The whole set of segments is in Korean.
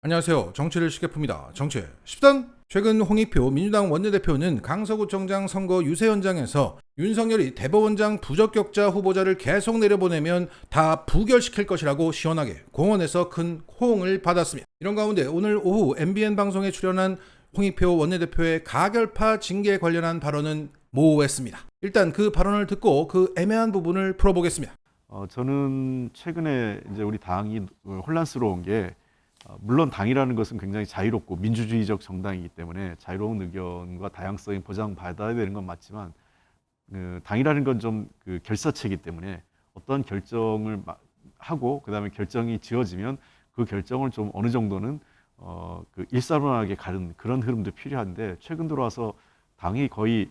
안녕하세요. 정치를 쉽게 풉니다. 정치 10단. 최근 홍익표 민주당 원내대표는 강서구청장 선거 유세 현장에서 윤석열이 대법원장 부적격자 후보자를 계속 내려보내면 다 부결시킬 것이라고 시원하게 공언해서 큰 호응을 받았습니다. 이런 가운데 오늘 오후 MBN 방송에 출연한 홍익표 원내대표의 가결파 징계 관련한 발언은 모호했습니다. 일단 그 발언을 듣고 그 애매한 부분을 풀어보겠습니다. 저는 최근에 이제 우리 당이 혼란스러운 게 물론 당이라는 것은 굉장히 자유롭고 민주주의적 정당이기 때문에 자유로운 의견과 다양성이 보장받아야 되는 건 맞지만 당이라는 건 좀 결사체이기 때문에 어떤 결정을 하고 그다음에 결정이 지어지면 그 결정을 좀 어느 정도는 일사분란하게 가는 그런 흐름도 필요한데 최근 들어와서 당이 거의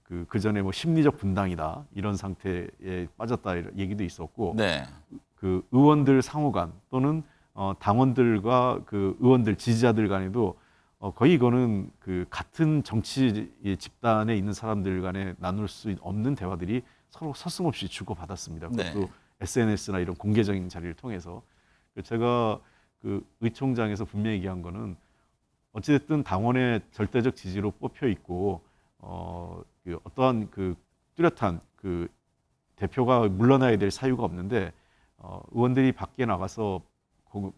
그 전에 심리적 분당이다 이런 상태에 빠졌다 이런 얘기도 있었고 네. 그 의원들 상호 간 또는 당원들과 그 의원들 지지자들 간에도 거의 이거는 그 같은 정치 집단에 있는 사람들 간에 나눌 수 없는 대화들이 서로 서슴없이 주고받았습니다. 그것도 네. SNS나 이런 공개적인 자리를 통해서 제가 그 의총장에서 분명히 얘기한 거는 어찌됐든 당원의 절대적 지지로 뽑혀 있고 어떠한 그 뚜렷한 그 대표가 물러나야 될 사유가 없는데 의원들이 밖에 나가서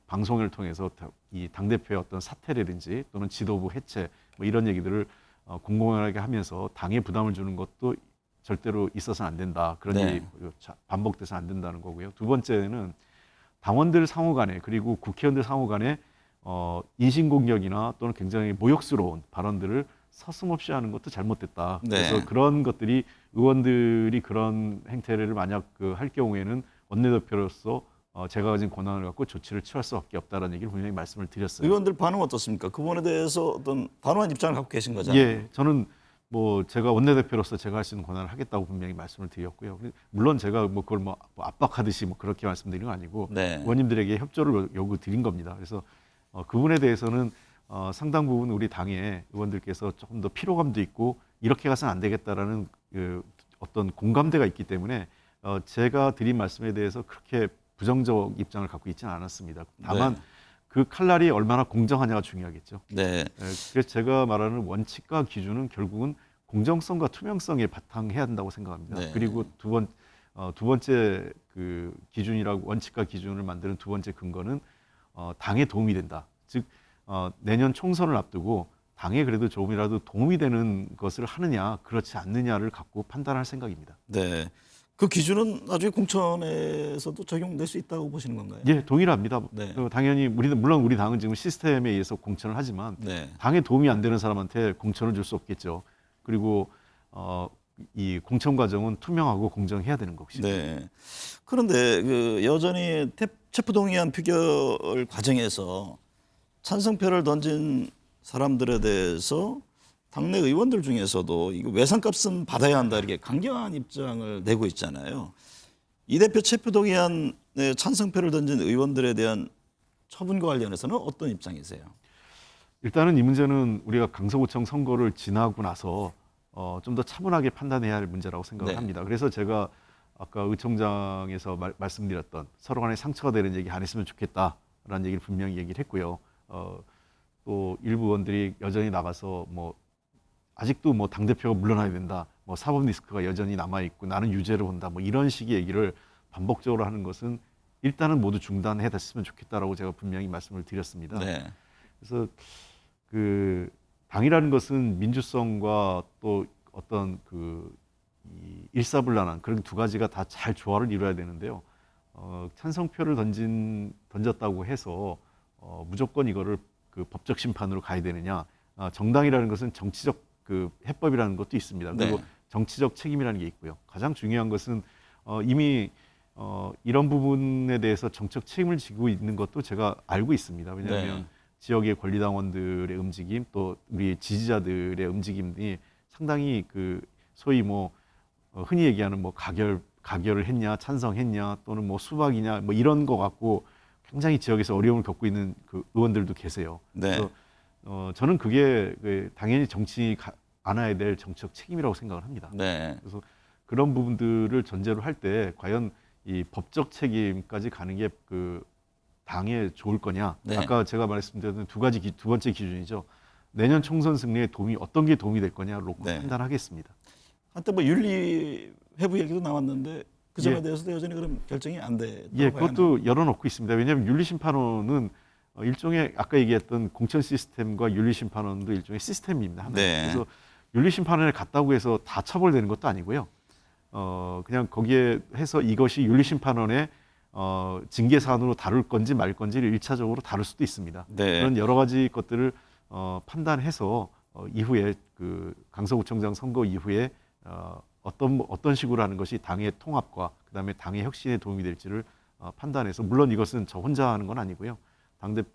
방송을 통해서 이 당대표의 어떤 사퇴라든지 또는 지도부 해체 이런 얘기들을 공공연하게 하면서 당에 부담을 주는 것도 절대로 있어서는 안 된다. 그런 네. 얘기 반복돼서는 안 된다는 거고요. 두 번째는 당원들 상호 간에 그리고 국회의원들 상호 간에 인신공격이나 또는 굉장히 모욕스러운 발언들을 서슴없이 하는 것도 잘못됐다. 네. 그래서 그런 것들이 의원들이 그런 행태를 만약 할 경우에는 원내대표로서 제가 가진 권한을 갖고 조치를 취할 수밖에 없다는 얘기를 분명히 말씀을 드렸어요. 의원들 반응 어떻습니까? 그 부분에 대해서 어떤 단호한 입장을 갖고 계신 거잖아요. 예, 저는 제가 원내대표로서 제가 할 수 있는 권한을 하겠다고 분명히 말씀을 드렸고요. 물론 제가 그걸 압박하듯이 그렇게 말씀드린 건 아니고 네. 의원님들에게 협조를 요구 드린 겁니다. 그래서 그 부분에 대해서는 상당 부분 우리 당의 의원들께서 조금 더 피로감도 있고 이렇게 가서는 안 되겠다라는 어떤 공감대가 있기 때문에 제가 드린 말씀에 대해서 그렇게 부정적 입장을 갖고 있지는 않았습니다. 다만 네. 그 칼날이 얼마나 공정하냐가 중요하겠죠. 네. 그래서 제가 말하는 원칙과 기준은 결국은 공정성과 투명성에 바탕해야 한다고 생각합니다. 네. 그리고 두 번째 그 기준이라고 원칙과 기준을 만드는 두 번째 근거는 당에 도움이 된다. 즉 내년 총선을 앞두고 당에 그래도 조금이라도 도움이 되는 것을 하느냐 그렇지 않느냐를 갖고 판단할 생각입니다. 네. 그 기준은 나중에 공천에서도 적용될 수 있다고 보시는 건가요? 예, 동일합니다. 네. 당연히 물론 우리 당은 지금 시스템에 의해서 공천을 하지만 네. 당에 도움이 안 되는 사람한테 공천을 줄 수 없겠죠. 그리고 이 공천 과정은 투명하고 공정해야 되는 것이죠. 네. 그런데 그 여전히 체포동의안 표결 과정에서 찬성표를 던진 사람들에 대해서 당내 의원들 중에서도 이거 외상값은 받아야 한다 이렇게 강경한 입장을 내고 있잖아요. 이 대표 체포동의안에 찬성표를 던진 의원들에 대한 처분과 관련해서는 어떤 입장이세요? 일단은 이 문제는 우리가 강서구청 선거를 지나고 나서 좀 더 차분하게 판단해야 할 문제라고 생각을 네. 합니다. 그래서 제가 아까 의총장에서 말씀드렸던 서로 간에 상처가 되는 얘기 안 했으면 좋겠다라는 얘기를 분명히 얘기를 했고요. 또 일부 의원들이 여전히 나가서 아직도 당대표가 물러나야 된다. 사법 리스크가 여전히 남아있고 나는 유죄를 본다. 이런 식의 얘기를 반복적으로 하는 것은 일단은 모두 중단해 뒀으면 좋겠다라고 제가 분명히 말씀을 드렸습니다. 네. 그래서 그 당이라는 것은 민주성과 또 어떤 이 일사불란한 그런 두 가지가 다 잘 조화를 이루어야 되는데요. 찬성표를 던졌다고 해서 무조건 이거를 그 법적 심판으로 가야 되느냐? 정당이라는 것은 정치적 그 해법이라는 것도 있습니다. 그리고 네. 정치적 책임이라는 게 있고요. 가장 중요한 것은 이미 이런 부분에 대해서 정책 책임을 지고 있는 것도 제가 알고 있습니다. 왜냐하면 네. 지역의 권리당원들의 움직임 또 우리 지지자들의 움직임이 상당히 그 소위 흔히 얘기하는 가결을 했냐 찬성했냐 또는 수박이냐 이런 거 갖고 굉장히 지역에서 어려움을 겪고 있는 그 의원들도 계세요. 네. 그래서 저는 그게 당연히 정치 안아야 될 정책 책임이라고 생각을 합니다. 네. 그래서 그런 부분들을 전제로 할 때 과연 이 법적 책임까지 가는 게 당에 좋을 거냐? 네. 아까 제가 말씀드렸던 두 번째 기준이죠. 내년 총선 승리에 어떤 게 도움이 될 거냐로 놓고 네. 판단하겠습니다. 한때 뭐 윤리 회부 얘기도 나왔는데 그 점에 예. 대해서도 여전히 그럼 결정이 안 돼. 예, 그것도 열어놓고 있습니다. 왜냐하면 윤리심판원은 일종의 아까 얘기했던 공천 시스템과 윤리심판원도 일종의 시스템입니다. 하나의. 네. 그래서 윤리심판원에 갔다고 해서 다 처벌되는 것도 아니고요. 그냥 거기에 해서 이것이 윤리심판원의 징계 사안으로 다룰 건지 말 건지를 1차적으로 다룰 수도 있습니다. 네. 그런 여러 가지 것들을 판단해서 이후에 그 강서구청장 선거 이후에 어떤 식으로 하는 것이 당의 통합과 그다음에 당의 혁신에 도움이 될지를 판단해서 물론 이것은 저 혼자 하는 건 아니고요.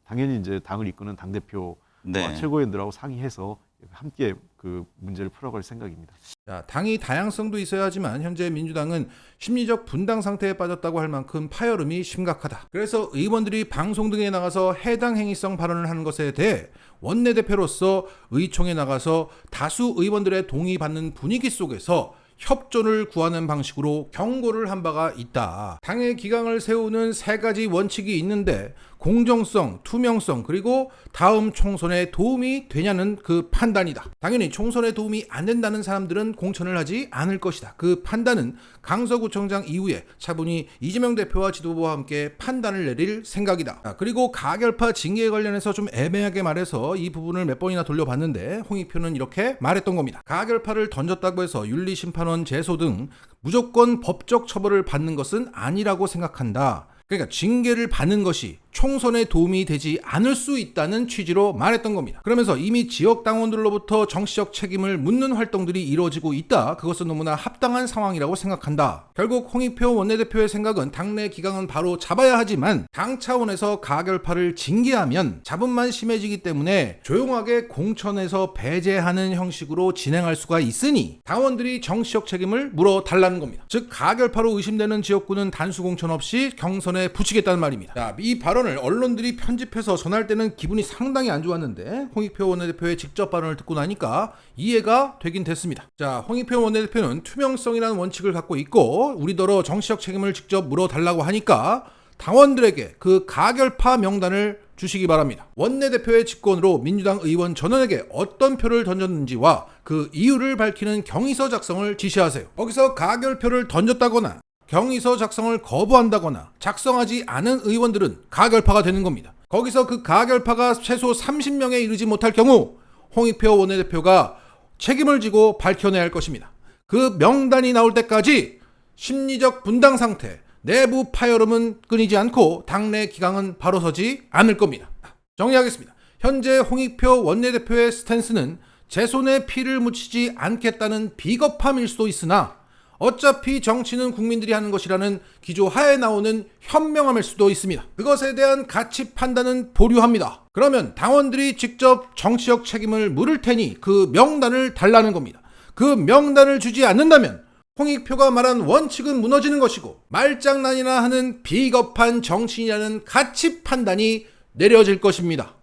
당연히 이제 당을 이끄는 당 대표 네. 최고위원들하고 상의해서 함께 그 문제를 풀어갈 생각입니다. 자, 당이 다양성도 있어야 하지만 현재 민주당은 심리적 분당 상태에 빠졌다고 할 만큼 파열음이 심각하다. 그래서 의원들이 방송 등에 나가서 해당 행위성 발언을 하는 것에 대해 원내대표로서 의총에 나가서 다수 의원들의 동의받는 분위기 속에서 협조를 구하는 방식으로 경고를 한 바가 있다. 당의 기강을 세우는 세 가지 원칙이 있는데 공정성, 투명성, 그리고 다음 총선에 도움이 되냐는 그 판단이다. 당연히 총선에 도움이 안 된다는 사람들은 공천을 하지 않을 것이다. 그 판단은 강서구청장 이후에 차분히 이재명 대표와 지도부와 함께 판단을 내릴 생각이다. 그리고 가결파 징계에 관련해서 좀 애매하게 말해서 이 부분을 몇 번이나 돌려봤는데 홍익표는 이렇게 말했던 겁니다. 가결파를 던졌다고 해서 윤리심판원 제소 등 무조건 법적 처벌을 받는 것은 아니라고 생각한다. 그러니까 징계를 받는 것이 총선에 도움이 되지 않을 수 있다는 취지로 말했던 겁니다. 그러면서 이미 지역 당원들로부터 정치적 책임을 묻는 활동들이 이루어지고 있다. 그것은 너무나 합당한 상황이라고 생각한다. 결국 홍익표 원내대표의 생각은 당내 기강은 바로 잡아야 하지만 당 차원에서 가결파를 징계하면 잡음만 심해지기 때문에 조용하게 공천에서 배제하는 형식으로 진행할 수가 있으니 당원들이 정치적 책임을 물어달라는 겁니다. 즉 가결파로 의심되는 지역구는 단수 공천 없이 경선에 붙이겠다는 말입니다. 자, 이 발언을 언론들이 편집해서 전할 때는 기분이 상당히 안 좋았는데 홍익표 원내대표의 직접 발언을 듣고 나니까 이해가 되긴 됐습니다. 자, 홍익표 원내대표는 투명성이라는 원칙을 갖고 있고 우리더러 정치적 책임을 직접 물어달라고 하니까 당원들에게 그 가결파 명단을 주시기 바랍니다. 원내대표의 직권으로 민주당 의원 전원에게 어떤 표를 던졌는지와 그 이유를 밝히는 경위서 작성을 지시하세요. 거기서 가결표를 던졌다거나 경위서 작성을 거부한다거나 작성하지 않은 의원들은 가결파가 되는 겁니다. 거기서 그 가결파가 최소 30명에 이르지 못할 경우 홍익표 원내대표가 책임을 지고 밝혀내야 할 것입니다. 그 명단이 나올 때까지 심리적 분당 상태, 내부 파열음은 끊이지 않고 당내 기강은 바로 서지 않을 겁니다. 정리하겠습니다. 현재 홍익표 원내대표의 스탠스는 제 손에 피를 묻히지 않겠다는 비겁함일 수도 있으나 어차피 정치는 국민들이 하는 것이라는 기조 하에 나오는 현명함일 수도 있습니다. 그것에 대한 가치 판단은 보류합니다. 그러면 당원들이 직접 정치적 책임을 물을 테니 그 명단을 달라는 겁니다. 그 명단을 주지 않는다면 홍익표가 말한 원칙은 무너지는 것이고 말장난이나 하는 비겁한 정치인이라는 가치 판단이 내려질 것입니다.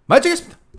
마치겠습니다.